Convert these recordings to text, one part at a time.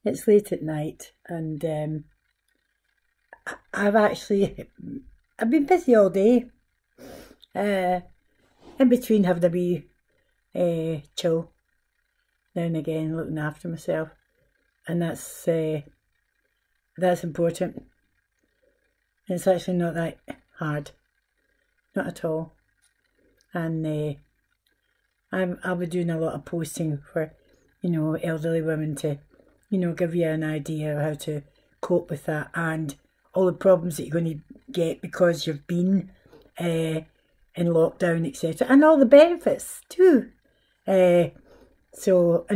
It's late at night, and I've been busy all day. Uh, in between having a wee chill now and again, looking after myself, and that's important. It's actually not that hard, not at all. And I'll be doing a lot of posting for, elderly women to, give you an idea of how to cope with that and all the problems that you're going to get because you've been in lockdown, etc. And all the benefits too. And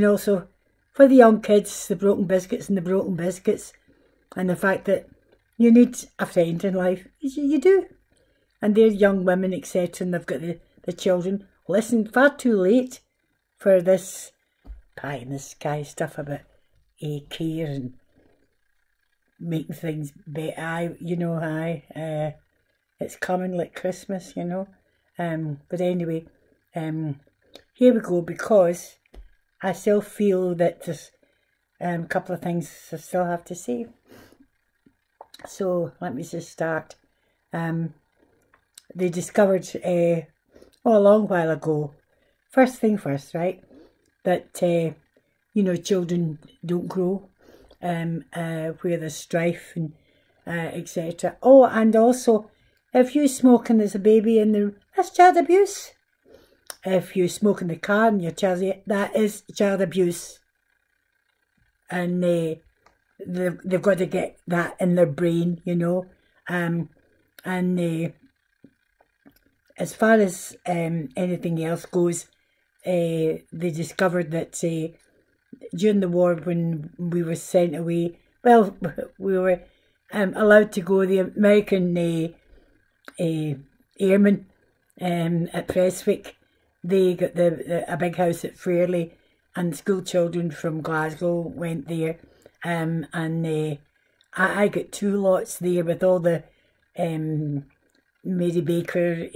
also for the young kids, the broken biscuits and the broken biscuits, and the fact that you need a friend in life. You do. And they're young women, etc. And they've got the children. Listen, far too late for this pie in the sky stuff about care and making things better. It's coming like Christmas, But anyway, here we go, because I still feel that there's a couple of things I still have to say. So let me just start. They discovered a long while ago, first thing first, right, that children don't grow where there's strife and etc. Oh, and also, if you smoke and there's a baby in the, that's child abuse. If you smoke in the car and your child, that is child abuse. And they've got to get that in their brain, as far as anything else goes, they discovered that during the war, when we were sent away, well, we were allowed to go, the American airmen at Prestwick, they got a big house at Fairley, and school children from Glasgow went there, and I got 2 lots there with all the Mary Baker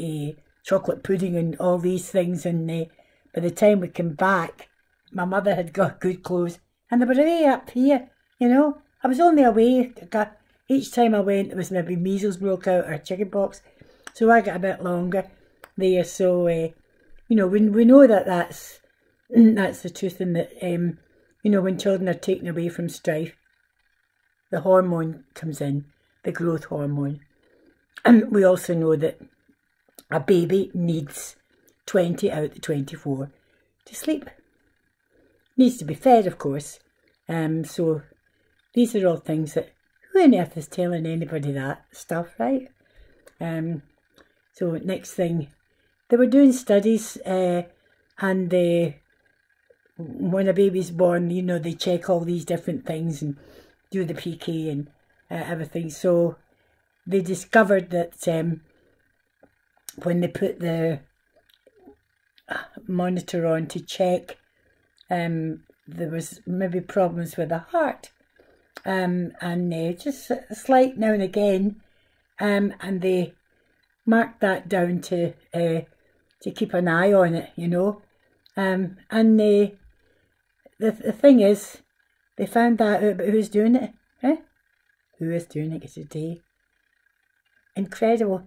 chocolate pudding and all these things, and by the time we came back, my mother had got good clothes, and they were way up here, I was only away, each time I went there was maybe measles broke out or chicken pox, so I got a bit longer there. So we know that that's the truth, and that when children are taken away from strife, the hormone comes in, the growth hormone. And we also know that a baby needs 20 out of 24 to sleep. Needs to be fed, of course. So these are all things that, who on earth is telling anybody that stuff, right? So next thing, they were doing studies, and when a baby's born, they check all these different things and do the PK and everything. So they discovered that when they put the monitor on to check, there was maybe problems with the heart, and just a slight now and again, and they marked that down to keep an eye on it, and the thing is, they found that out, but who's doing it? Who is doing it today? Incredible.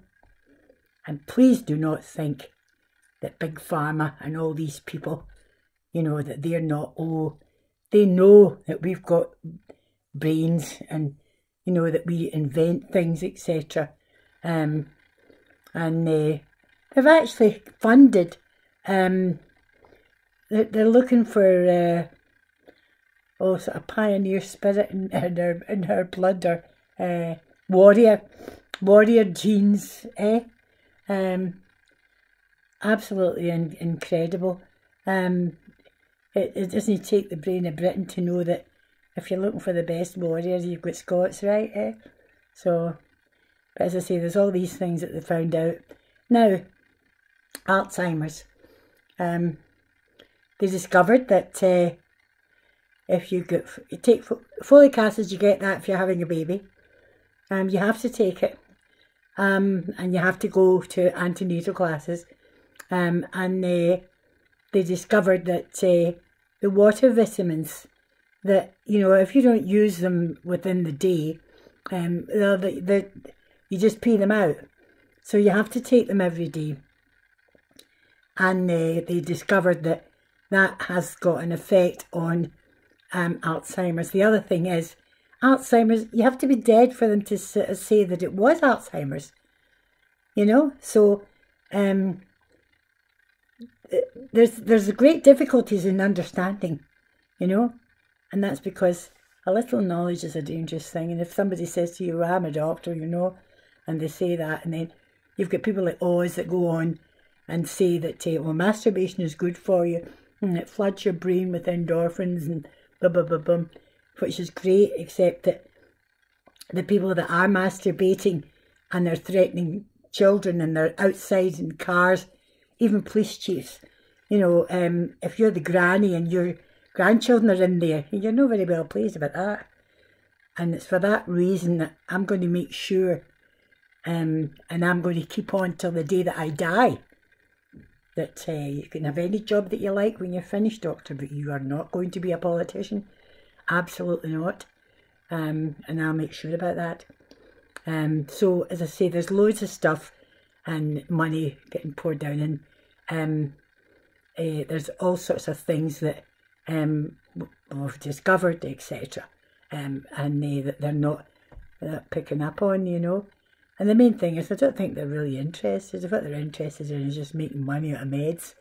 And please do not think that Big Pharma and all these people, that they're not, they know that we've got brains and, that we invent things, etc. And they've actually funded, they're looking for sort of pioneer spirit in her blood, or warrior genes, absolutely incredible. It doesn't take the brain of Britain to know that if you're looking for the best warriors, you've got Scots, right? So, but as I say, there's all these things that they found out. Now, Alzheimer's. They discovered that if you take folic acid, you get that if you're having a baby. You have to take it, and you have to go to antenatal classes, and they discovered that the water vitamins that, you know, if you don't use them within the day, you just pee them out. So you have to take them every day. And they discovered that that has got an effect on Alzheimer's. The other thing is, Alzheimer's, you have to be dead for them to say that it was Alzheimer's, you know. So there's great difficulties in understanding, you know, and that's because a little knowledge is a dangerous thing. And if somebody says to you, well, I'm a doctor, you know, and they say that, and then you've got people like Oz that go on and say that, well, masturbation is good for you, and it floods your brain with endorphins and blah, blah, blah, blah, which is great, except that the people that are masturbating and they're threatening children and they're outside in cars, even police chiefs, you know, if you're the granny and your grandchildren are in there, you're not very well pleased about that. And it's for that reason that I'm going to make sure, and I'm going to keep on till the day that I die, that you can have any job that you like when you're finished, doctor, but you are not going to be a politician. Absolutely not. And I'll make sure about that. So, as I say, there's loads of stuff and money getting poured down, and there's all sorts of things that we've discovered, etc. And that they're not picking up on, you know. And the main thing is, I don't think they're really interested. What they're interested in is just making money out of meds.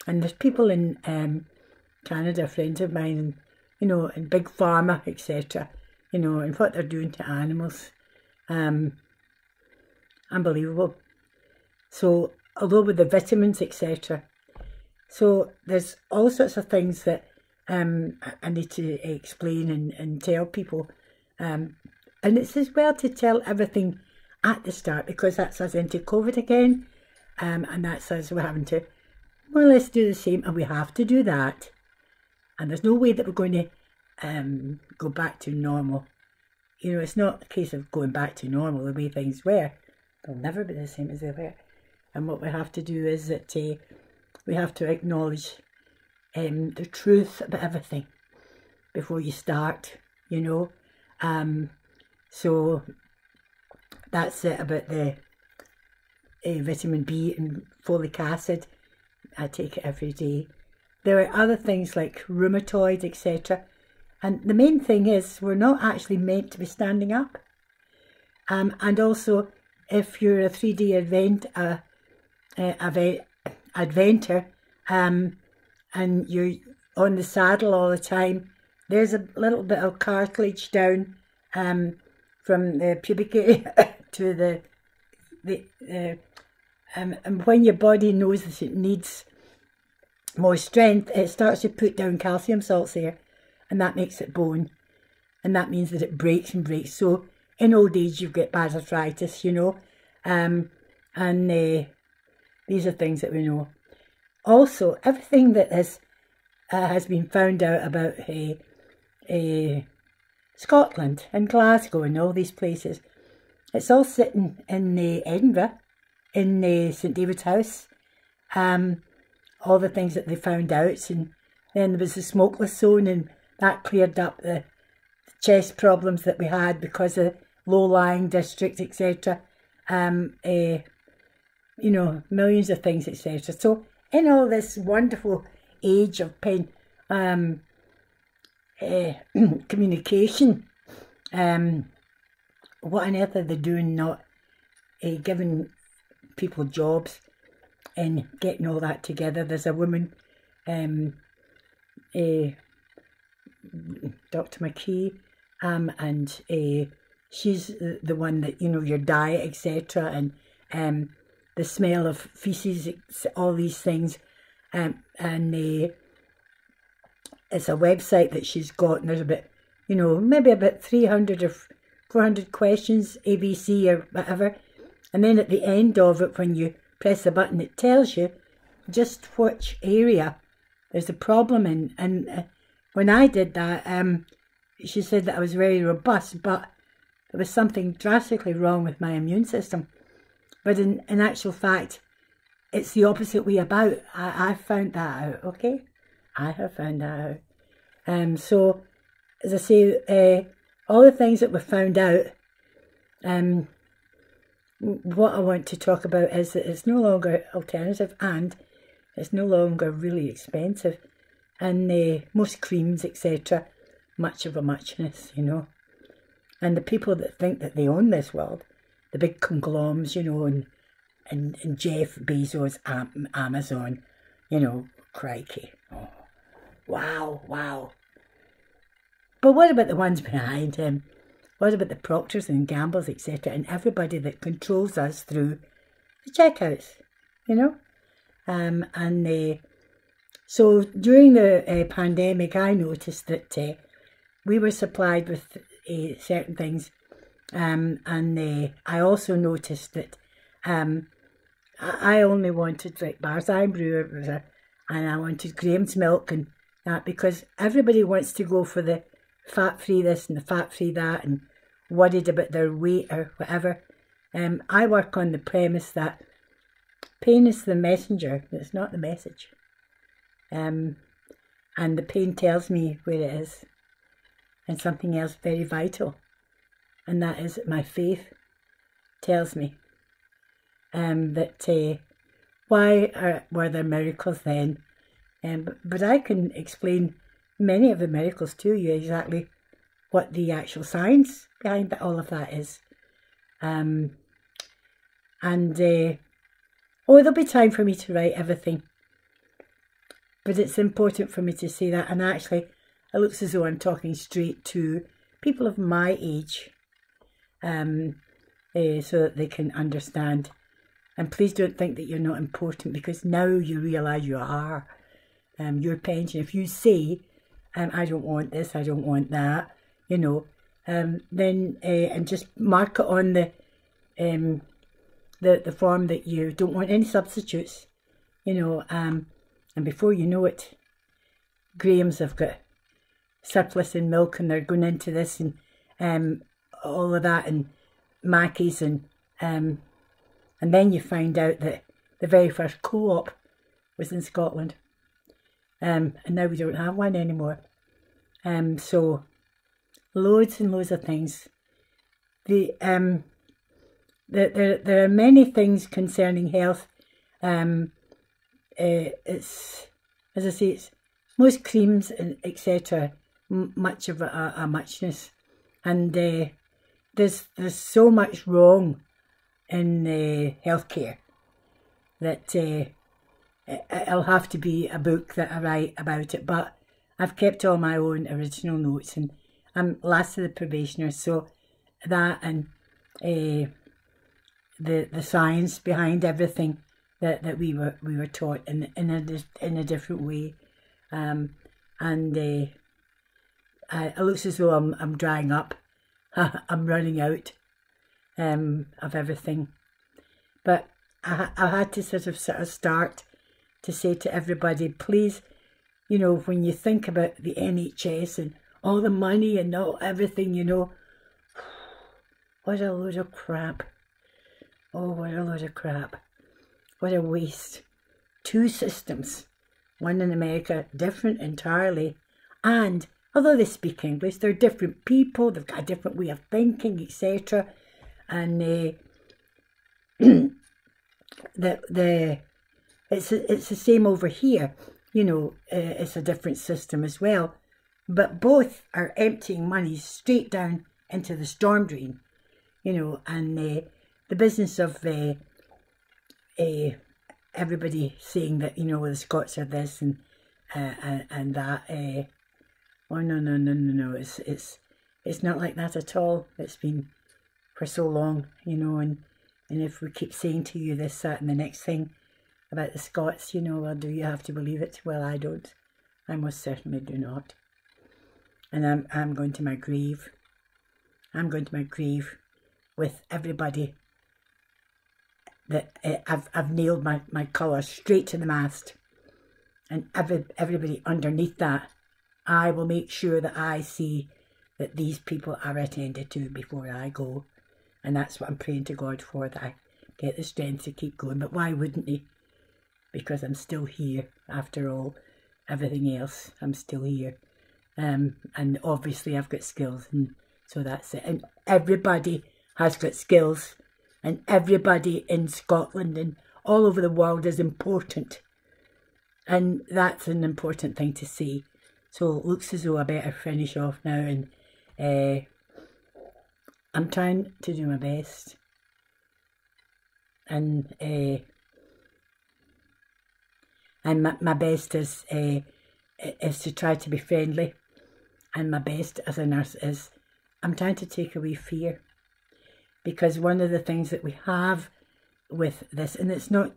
And there's people in Canada, friends of mine, and, you know, in big pharma, etc., you know, and what they're doing to animals. Unbelievable. So, although with the vitamins, etc. So, there's all sorts of things that I need to explain and tell people. And it's as well to tell everything at the start, because that's us into COVID again, and that's us, we're having to more or less do the same, and we have to do that, and there's no way that we're going to go back to normal. You know, it's not a case of going back to normal the way things were. They'll never be the same as they were. And what we have to do is that we have to acknowledge the truth about everything before you start, you know. So that's it about the vitamin B and folic acid. I take it every day. There are other things like rheumatoid, etc. And the main thing is, we're not actually meant to be standing up. And also, if you're a 3D adventure, and you're on the saddle all the time, there's a little bit of cartilage down from the pubic area to and when your body knows that it needs more strength, it starts to put down calcium salts there, and that makes it bone, and that means that it breaks and breaks. So in old age you've got bad arthritis, you know, and these are things that we know. Also, everything that has been found out about Scotland and Glasgow and all these places, it's all sitting in Edinburgh, in St David's House. All the things that they found out, and then there was the smokeless zone, and that cleared up the chest problems that we had because of low-lying district, etc. You know, millions of things, etc. So in all this wonderful age of communication, what on earth are they doing not giving people jobs and getting all that together? There's a woman, Dr. McKee, and she's the one that, you know, your diet, etc., and the smell of feces, all these things, and it's a website that she's got, and there's about, you know, maybe about 300 or 400 questions, ABC or whatever, and then at the end of it, when you press the button, it tells you just which area there's a problem in. And when I did that, she said that I was very robust, but there was something drastically wrong with my immune system. But in actual fact, it's the opposite way about. I found that out, okay? I have found that out. So as I say, all the things that were found out, what I want to talk about is that it's no longer alternative and it's no longer really expensive. And most creams, etc., much of a muchness, you know. And the people that think that they own this world, the big conglomerates, you know, and Jeff Bezos, Amazon, you know, crikey. Oh, wow, wow. But what about the ones behind him? What about the Proctors and Gambles, etc., and everybody that controls us through the checkouts, you know? So during the pandemic, I noticed that we were supplied with certain things, and I also noticed that I only wanted like Barzine Brewer, and I wanted Graham's milk and that, because everybody wants to go for the fat-free this and the fat-free that and worried about their weight or whatever. I work on the premise that pain is the messenger, it's not the message. And the pain tells me where it is. And something else very vital, and that is that my faith tells me that why were there miracles then? But I can explain many of the miracles to you, exactly what the actual science behind all of that is. Oh, there'll be time for me to write everything. But it's important for me to say that, and actually it looks as though I'm talking straight to people of my age, so that they can understand. And please don't think that you're not important, because now you realise you are. Your pension, if you say, I don't want this, I don't want that, you know, then and just mark it on the form that you don't want any substitutes, you know, and before you know it, Graham's have got surplus in milk and they're going into this and all of that, and Mackey's, and then you find out that the very first co-op was in Scotland, and now we don't have one anymore. So loads and loads of things. There are many things concerning health. It's, as I say, it's most creams and etc. Much of a muchness, and there's so much wrong in healthcare that it'll have to be a book that I write about it. But I've kept all my own original notes, and I'm last of the probationers, so that and the science behind everything that we were taught in a different way, it looks as though I'm drying up. I'm running out of everything, but I had to sort of start to say to everybody, please, you know, when you think about the NHS and all the money and all everything, you know, what a load of crap. Oh, what a load of crap. What a waste. 2 systems, one in America, different entirely, and although they speak English, they're different people, they've got a different way of thinking, etc. And it's the same over here, you know, it's a different system as well. But both are emptying money straight down into the storm drain, you know, and the business of everybody saying that, you know, the Scots are this and that. Oh no! It's not like that at all. It's been for so long, you know, and if we keep saying to you this, that, and the next thing about the Scots, you know, well, do you have to believe it? Well, I don't. I most certainly do not. And I'm going to my grave. I'm going to my grave with everybody that I've nailed my colour straight to the mast, and everybody underneath that. I will make sure that I see that these people are attended to before I go. And that's what I'm praying to God for, that I get the strength to keep going. But why wouldn't he? Because I'm still here after all, everything else, I'm still here. And obviously I've got skills, and so that's it. And everybody has got skills, and everybody in Scotland and all over the world is important. And that's an important thing to see. So it looks as though I better finish off now, and I'm trying to do my best. And my best is to try to be friendly. And my best as a nurse is I'm trying to take away fear. Because one of the things that we have with this, and it's not,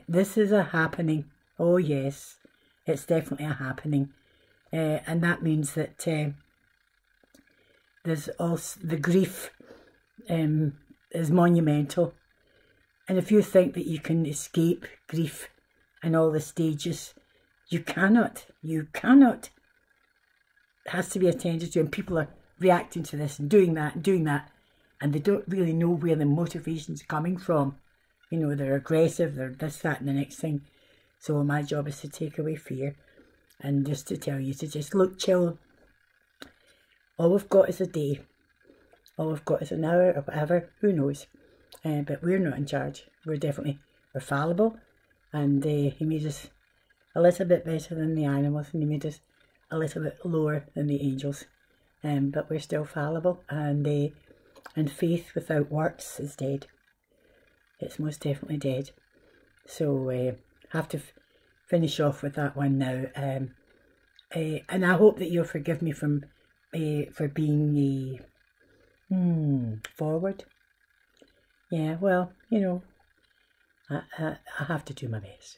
this is a happening. Oh yes, it's definitely a happening. And that means that there's also the grief is monumental. And if you think that you can escape grief and all the stages, you cannot. You cannot. It has to be attended to, and people are reacting to this and doing that and doing that, and they don't really know where the motivation's coming from. You know, they're aggressive, they're this, that, and the next thing. So my job is to take away fear and just to tell you to just look, chill. All we've got is a day. All we've got is an hour or whatever, who knows. But we're not in charge. We're fallible, and he made us a little bit better than the animals, and he made us a little bit lower than the angels. But we're still fallible, and faith without works is dead. It's most definitely dead. So have to finish off with that one now. And I hope that you'll forgive me for being forward. Yeah, well, you know, I have to do my best.